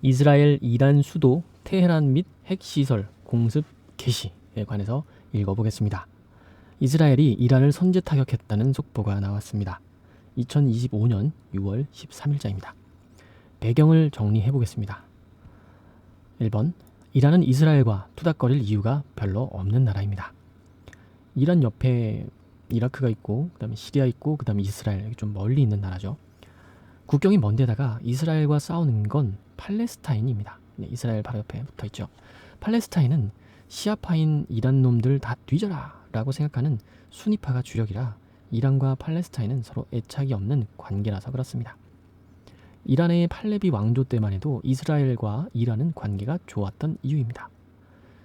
이스라엘 이란 수도 테헤란 및 핵시설 공습 개시에 관해서 읽어보겠습니다. 이스라엘이 이란을 선제 타격했다는 속보가 나왔습니다. 2025년 6월 13일자입니다. 배경을 정리해보겠습니다. 1번, 이란은 이스라엘과 투닥거릴 이유가 별로 없는 나라입니다. 이란 옆에 이라크가 있고, 그 다음에 시리아 있고, 그 다음에 이스라엘, 좀 멀리 있는 나라죠. 국경이 먼데다가 이스라엘과 싸우는 건 팔레스타인입니다. 이스라엘 바로 옆에 붙어있죠. 팔레스타인은 시아파인 이란 놈들 다 뒤져라 라고 생각하는 수니파가 주력이라 이란과 팔레스타인은 서로 애착이 없는 관계라서 그렇습니다. 이란의 팔레비 왕조 때만 해도 이스라엘과 이란은 관계가 좋았던 이유입니다.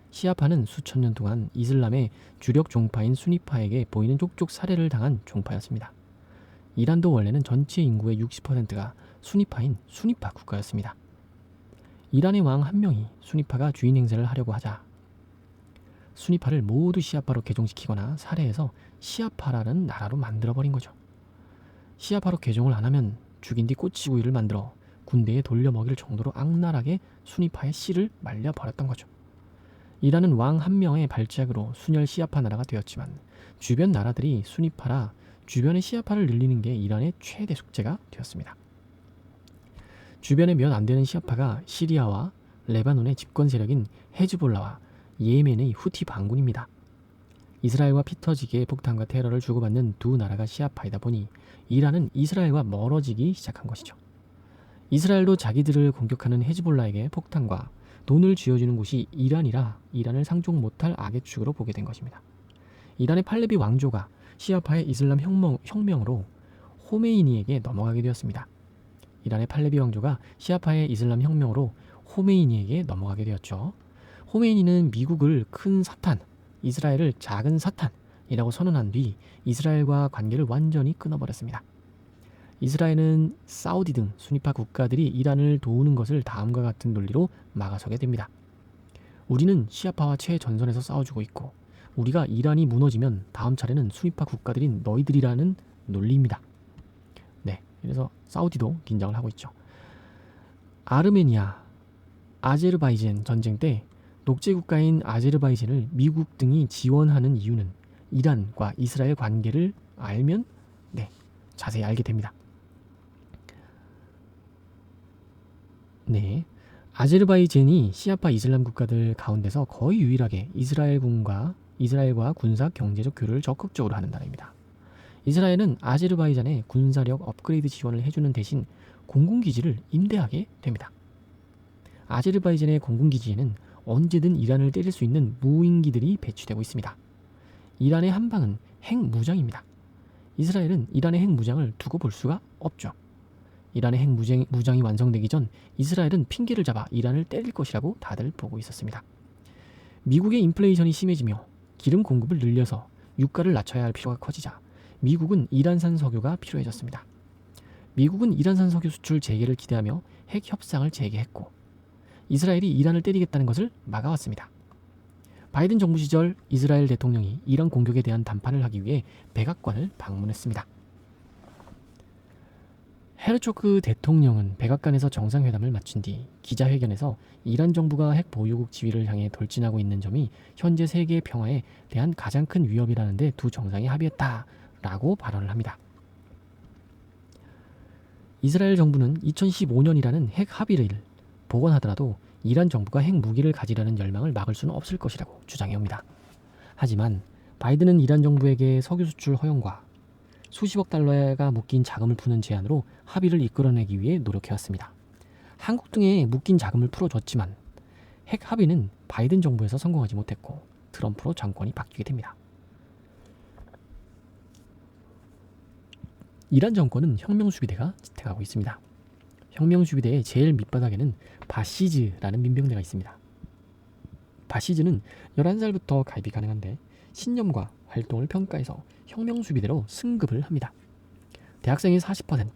시아파는 수천 년 동안 이슬람의 주력 종파인 수니파에게 보이는 족족 살해를 당한 종파였습니다. 이란도 원래는 전체 인구의 60%가 수니파인 수니파 국가였습니다. 이란의 왕 한 명이 수니파가 주인 행세를 하려고 하자 수니파를 모두 시아파로 개종시키거나 살해해서 시아파라는 나라로 만들어버린 거죠. 시아파로 개종을 안 하면 죽인 뒤 꼬치구이를 만들어 군대에 돌려먹일 정도로 악랄하게 수니파의 씨를 말려버렸던 거죠. 이란은 왕 한 명의 발작으로 순혈 시아파 나라가 되었지만 주변 나라들이 수니파라 주변의 시아파를 늘리는 게 이란의 최대 숙제가 되었습니다. 주변에 몇 안 되는 시아파가 시리아와 레바논의 집권 세력인 헤즈볼라와 예멘의 후티 반군입니다. 이스라엘과 피 터지게 폭탄과 테러를 주고받는 두 나라가 시아파이다 보니 이란은 이스라엘과 멀어지기 시작한 것이죠. 이스라엘도 자기들을 공격하는 헤즈볼라에게 폭탄과 돈을 쥐어주는 곳이 이란이라 이란을 상종 못할 악의 축으로 보게 된 것입니다. 이란의 팔레비 왕조가 시아파의 이슬람 혁명으로 호메이니에게 넘어가게 되었습니다. 이란의 팔레비 왕조가 시아파의 이슬람 혁명으로 호메이니에게 넘어가게 되었죠. 호메이니는 미국을 큰 사탄, 이스라엘을 작은 사탄이라고 선언한 뒤 이스라엘과 관계를 완전히 끊어버렸습니다. 이스라엘은 사우디 등 수니파 국가들이 이란을 도우는 것을 다음과 같은 논리로 막아서게 됩니다. 우리는 시아파와 최전선에서 싸워주고 있고 우리가 이란이 무너지면 다음 차례는 수니파 국가들인 너희들이라는 논리입니다. 네, 그래서 사우디도 긴장을 하고 있죠. 아르메니아, 아제르바이잔 전쟁 때 독재 국가인 아제르바이잔을 미국 등이 지원하는 이유는 이란과 이스라엘 관계를 알면 자세히 알게 됩니다. 네, 아제르바이잔이 시아파 이슬람 국가들 가운데서 거의 유일하게 이스라엘과 군사 경제적 교류를 적극적으로 하는 나라입니다. 이스라엘은 아제르바이잔의 군사력 업그레이드 지원을 해주는 대신 공군기지를 임대하게 됩니다. 아제르바이잔의 공군기지에는 언제든 이란을 때릴 수 있는 무인기들이 배치되고 있습니다. 이란의 한방은 핵무장입니다. 이스라엘은 이란의 핵무장을 두고 볼 수가 없죠. 이란의 핵무장이 완성되기 전 이스라엘은 핑계를 잡아 이란을 때릴 것이라고 다들 보고 있었습니다. 미국의 인플레이션이 심해지며 기름 공급을 늘려서 유가를 낮춰야 할 필요가 커지자 미국은 이란산 석유가 필요해졌습니다. 미국은 이란산 석유 수출 재개를 기대하며 핵 협상을 재개했고 이스라엘이 이란을 때리겠다는 것을 막아왔습니다. 바이든 정부 시절 이스라엘 대통령이 이란 공격에 대한 담판을 하기 위해 백악관을 방문했습니다. 헤르초크 대통령은 백악관에서 정상회담을 마친 뒤 기자회견에서 이란 정부가 핵 보유국 지위를 향해 돌진하고 있는 점이 현재 세계 평화에 대한 가장 큰 위협이라는데 두 정상이 합의했다라고 발언을 합니다. 이스라엘 정부는 2015년이라는 핵 합의를 복원하더라도 이란 정부가 핵무기를 가지려는 열망을 막을 수는 없을 것이라고 주장해옵니다. 하지만 바이든은 이란 정부에게 석유 수출 허용과 수십억 달러가 묶인 자금을 푸는 제안으로 합의를 이끌어내기 위해 노력해왔습니다. 한국 등에 묶인 자금을 풀어줬지만 핵 합의는 바이든 정부에서 성공하지 못했고 트럼프로 정권이 바뀌게 됩니다. 이란 정권은 혁명수비대가 지탱하고 있습니다. 혁명수비대의 제일 밑바닥에는 바시즈라는 민병대가 있습니다. 바시즈는 11살부터 가입이 가능한데 신념과 활동을 평가해서 혁명수비대로 승급을 합니다. 대학생의 40%,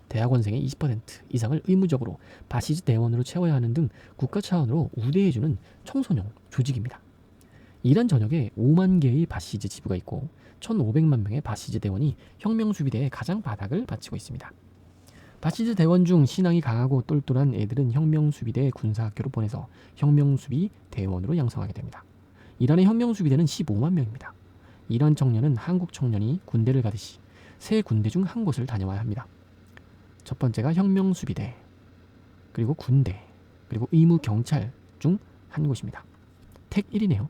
대학원생의 20% 이상을 의무적으로 바시즈 대원으로 채워야 하는 등 국가 차원으로 우대해주는 청소년 조직입니다. 이란 전역에 5만 개의 바시즈 지부가 있고 1,500만 명의 바시즈 대원이 혁명수비대의 가장 바닥을 바치고 있습니다. 바시드 대원 중 신앙이 강하고 똘똘한 애들은 혁명수비대 군사학교로 보내서 혁명수비 대원으로 양성하게 됩니다. 이란의 혁명수비대는 15만 명입니다. 이란 청년은 한국 청년이 군대를 가듯이 세 군대 중 한 곳을 다녀와야 합니다. 첫 번째가 혁명수비대, 그리고 군대, 그리고 의무경찰 중 한 곳입니다. 택 1이네요.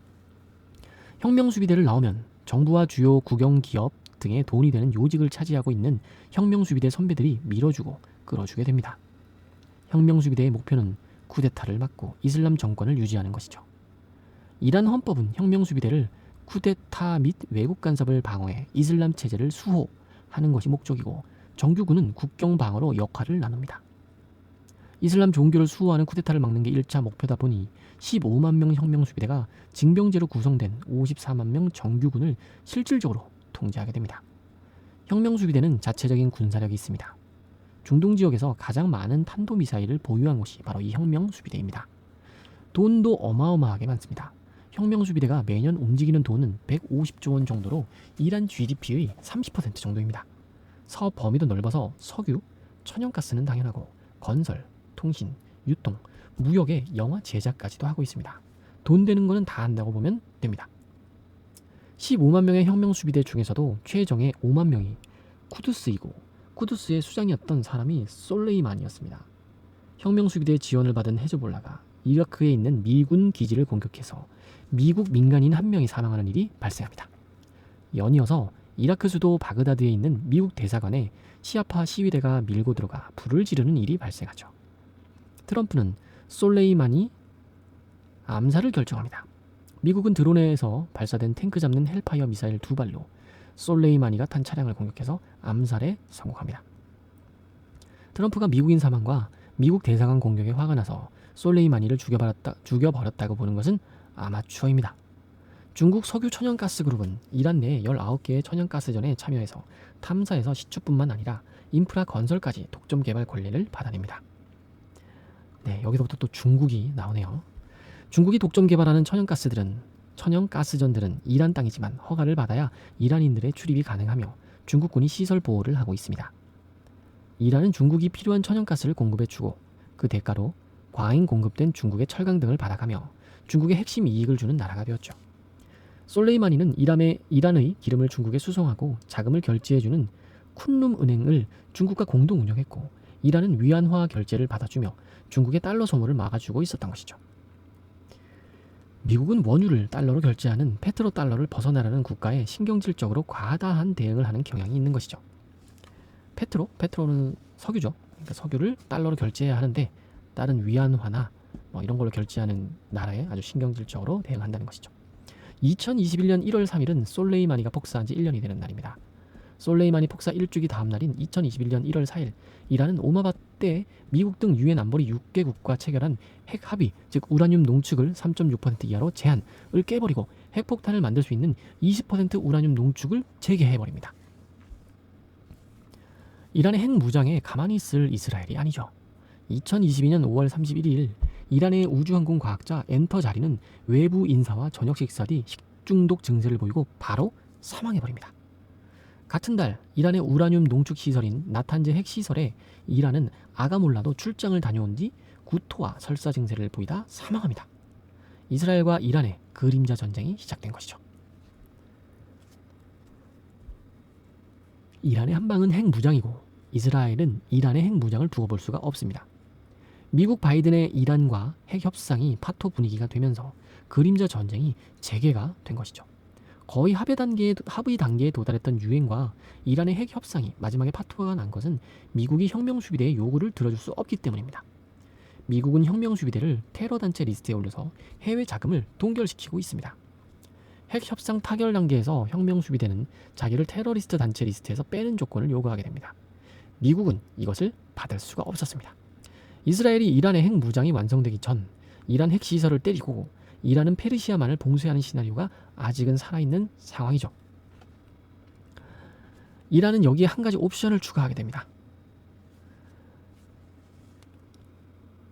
혁명수비대를 나오면 정부와 주요 국영기업 등의 돈이 되는 요직을 차지하고 있는 혁명수비대 선배들이 밀어주고 끌어주게 됩니다. 혁명수비대의 목표는 쿠데타를 막고 이슬람 정권을 유지하는 것이죠. 이란 헌법은 혁명수비대를 쿠데타 및 외국 간섭을 방어해 이슬람 체제를 수호하는 것이 목적이고 정규군은 국경 방어로 역할을 나눕니다. 이슬람 종교를 수호하는 쿠데타를 막는 게 1차 목표다 보니 15만 명 혁명수비대가 징병제로 구성된 54만 명 정규군을 실질적으로 통제하게 됩니다. 혁명수비대는 자체적인 군사력이 있습니다. 중동 지역에서 가장 많은 탄도미사일을 보유한 곳이 바로 이 혁명수비대입니다. 돈도 어마어마하게 많습니다. 혁명수비대가 매년 움직이는 돈은 150조 원 정도로 이란 GDP의 30% 정도입니다. 사업 범위도 넓어서 석유, 천연가스는 당연하고 건설, 통신, 유통, 무역에 영화 제작까지도 하고 있습니다. 돈 되는 거는 다 한다고 보면 됩니다. 15만 명의 혁명수비대 중에서도 최정예 5만 명이 쿠두스이고 쿠두스의 수장이었던 사람이 솔레이만이었습니다. 혁명수비대 지원을 받은 헤즈볼라가 이라크에 있는 미군 기지를 공격해서 미국 민간인 한 명이 사망하는 일이 발생합니다. 연이어서 이라크 수도 바그다드에 있는 미국 대사관에 시아파 시위대가 밀고 들어가 불을 지르는 일이 발생하죠. 트럼프는 솔레이만이 암살을 결정합니다. 미국은 드론에서 발사된 탱크 잡는 헬파이어 미사일 2발로 솔레이마니가 탄 차량을 공격해서 암살에 성공합니다. 트럼프가 미국인 사망과 미국 대사관 공격에 화가 나서 솔레이마니를 죽여버렸다고 보는 것은 아마추어입니다. 중국 석유 천연가스 그룹은 이란 내 19개의 천연가스전에 참여해서 탐사에서 시추뿐만 아니라 인프라 건설까지 독점 개발 권리를 받아냅니다. 네, 여기서부터 또 중국이 나오네요. 중국이 독점 개발하는 천연가스전들은 이란 땅이지만 허가를 받아야 이란인들의 출입이 가능하며 중국군이 시설 보호를 하고 있습니다. 이란은 중국이 필요한 천연가스를 공급해주고 그 대가로 과잉 공급된 중국의 철강 등을 받아가며 중국의 핵심 이익을 주는 나라가 되었죠. 솔레이마니는 이란의 기름을 중국에 수송하고 자금을 결제해주는 쿤룸 은행을 중국과 공동 운영했고 이란은 위안화 결제를 받아주며 중국의 달러 소모를 막아주고 있었던 것이죠. 미국은 원유를 달러로 결제하는 페트로 달러를 국가에 신경질적으로 과다한 대응을 하는 경향이 있는 것이죠. 페트로는 석유죠. 그러니까 석유를 달러로 결제해야 하는데 다른 위안화나 이런 걸로 결제하는 나라에 아주 신경질적으로 대응한다는 것이죠. 2021년 1월 3일은 솔레이마니가 폭사한 지 1년이 되는 날입니다. 솔레이마니 폭사 1주기 다음 날인 2021년 1월 4일 이란은 오마바 때 미국 등 유엔 안보리 6개국과 체결한 핵 합의, 즉 우라늄 농축을 3.6% 이하로 제한을 깨버리고 핵폭탄을 만들 수 있는 20% 우라늄 농축을 재개해버립니다. 이란의 핵 무장에 가만히 있을 이스라엘이 아니죠. 2022년 5월 31일 이란의 우주항공 과학자 엔터 자리는 외부 인사와 저녁 식사 뒤 식중독 증세를 보이고 바로 사망해버립니다. 같은 달 이란의 우라늄 농축 시설인 나탄제 핵시설에 이란은 아가몰라도 출장을 다녀온 뒤 구토와 설사 증세를 보이다 사망합니다. 이스라엘과 이란의 그림자 전쟁이 시작된 것이죠. 이란의 한방은 핵무장이고 이스라엘은 이란의 핵무장을 두고 볼 수가 없습니다. 미국 바이든의 이란과 핵협상이 파토 분위기가 되면서 그림자 전쟁이 재개가 된 것이죠. 거의 합의 단계에 도달했던 유엔과 이란의 핵협상이 마지막에 파토가 난 것은 미국이 혁명수비대의 요구를 들어줄 수 없기 때문입니다. 미국은 혁명수비대를 테러단체 리스트에 올려서 해외 자금을 동결시키고 있습니다. 핵협상 타결 단계에서 혁명수비대는 자기를 테러리스트 단체 리스트에서 빼는 조건을 요구하게 됩니다. 미국은 이것을 받을 수가 없었습니다. 이스라엘이 이란의 핵무장이 완성되기 전 이란 핵시설을 때리고 이란은 페르시아만을 봉쇄하는 시나리오가 아직은 살아있는 상황이죠. 이란은 여기에 한 가지 옵션을 추가하게 됩니다.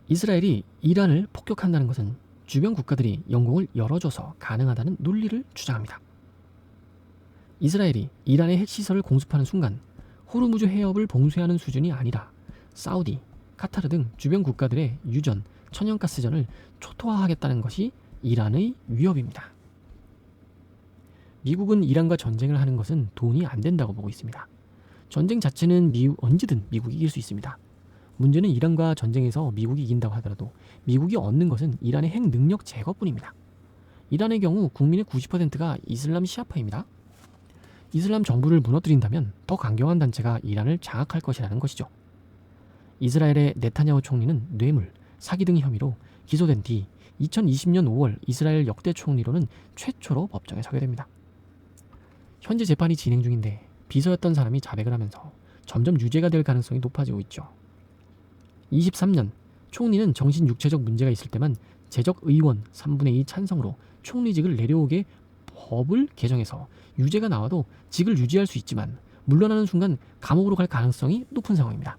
이스라엘이 이란을 폭격한다는 것은 주변 국가들이 영공을 열어줘서 가능하다는 논리를 주장합니다. 이스라엘이 이란의 핵시설을 공습하는 순간 호르무즈 해협을 봉쇄하는 수준이 아니라 사우디, 카타르 등 주변 국가들의 유전, 천연가스전을 초토화하겠다는 것이 이란의 위협입니다. 미국은 이란과 전쟁을 하는 것은 돈이 안 된다고 보고 있습니다. 전쟁 자체는 언제든 미국이 이길 수 있습니다. 문제는 이란과 전쟁에서 미국이 이긴다고 하더라도 미국이 얻는 것은 이란의 핵 능력 제거뿐입니다. 이란의 경우 국민의 90%가 이슬람 시아파입니다. 이슬람 정부를 무너뜨린다면 더 강경한 단체가 이란을 장악할 것이라는 것이죠. 이스라엘의 네타냐후 총리는 뇌물, 사기 등 혐의로 기소된 뒤 2020년 5월 이스라엘 역대 총리로는 최초로 법정에 서게 됩니다. 현재 재판이 진행 중인데 비서였던 사람이 자백을 하면서 점점 유죄가 될 가능성이 높아지고 있죠. 23년 총리는 정신 육체적 문제가 있을 때만 재적 의원 3분의 2 찬성으로 총리직을 내려오게 법을 개정해서 유죄가 나와도 직을 유지할 수 있지만 물러나는 순간 감옥으로 갈 가능성이 높은 상황입니다.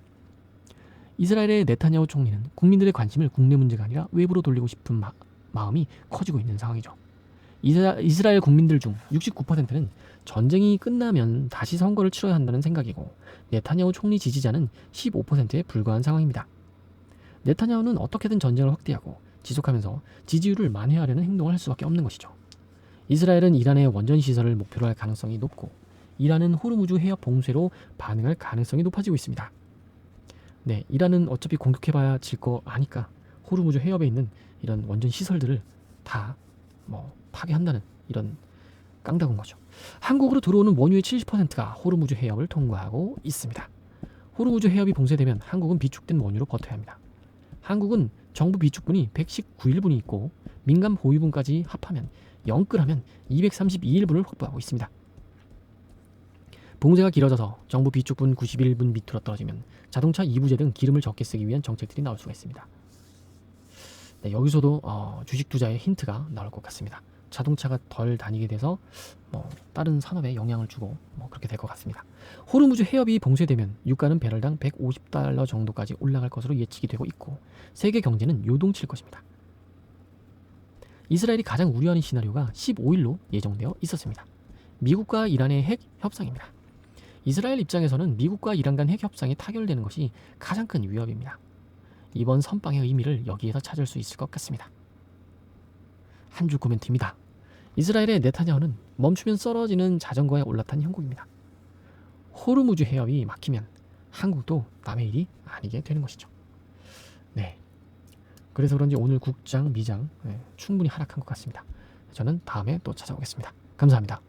이스라엘의 네타냐후 총리는 국민들의 관심을 국내 문제가 아니라 외부로 돌리고 싶은 마음이 커지고 있는 상황이죠. 이스라엘 국민들 중 69%는 전쟁이 끝나면 다시 선거를 치러야 한다는 생각이고 네타냐후 총리 지지자는 15%에 불과한 상황입니다. 네타냐후는 어떻게든 전쟁을 확대하고 지속하면서 지지율을 만회하려는 행동을 할 수밖에 없는 것이죠. 이스라엘은 이란의 원전 시설을 목표로 할 가능성이 높고 이란은 호르무즈 해협 봉쇄로 반응할 가능성이 높아지고 있습니다. 네, 이란은 어차피 공격해봐야 질 거 아니까 호르무즈 해협에 있는 이런 원전 시설들을 다 파괴한다는 이런 깡다군 거죠. 한국으로 들어오는 원유의 70%가 호르무즈 해협을 통과하고 있습니다. 호르무즈 해협이 봉쇄되면 한국은 비축된 원유로 버텨야 합니다. 한국은 정부 비축분이 119일분이 있고 민간 보유분까지 합하면 영끌하면 232일분을 확보하고 있습니다. 봉쇄가 길어져서 정부 비축분 91분 밑으로 떨어지면 자동차 2부제 등 기름을 적게 쓰기 위한 정책들이 나올 수가 있습니다. 네, 여기서도 주식 투자의 힌트가 나올 것 같습니다. 자동차가 덜 다니게 돼서 다른 산업에 영향을 주고 그렇게 될 것 같습니다. 호르무즈 해협이 봉쇄되면 유가는 배럴당 150달러 정도까지 올라갈 것으로 예측이 되고 있고 세계 경제는 요동칠 것입니다. 이스라엘이 가장 우려하는 시나리오가 15일로 예정되어 있었습니다. 미국과 이란의 핵 협상입니다. 이스라엘 입장에서는 미국과 이란 간 핵 협상이 타결되는 것이 가장 큰 위협입니다. 이번 선빵의 의미를 여기에서 찾을 수 있을 것 같습니다. 한 줄 코멘트입니다. 이스라엘의 네타냐후는 멈추면 썰어지는 자전거에 올라탄 형국입니다. 호르무즈 해협이 막히면 한국도 남의 일이 아니게 되는 것이죠. 네, 그래서 그런지 오늘 국장, 미장 충분히 하락한 것 같습니다. 저는 다음에 또 찾아오겠습니다. 감사합니다.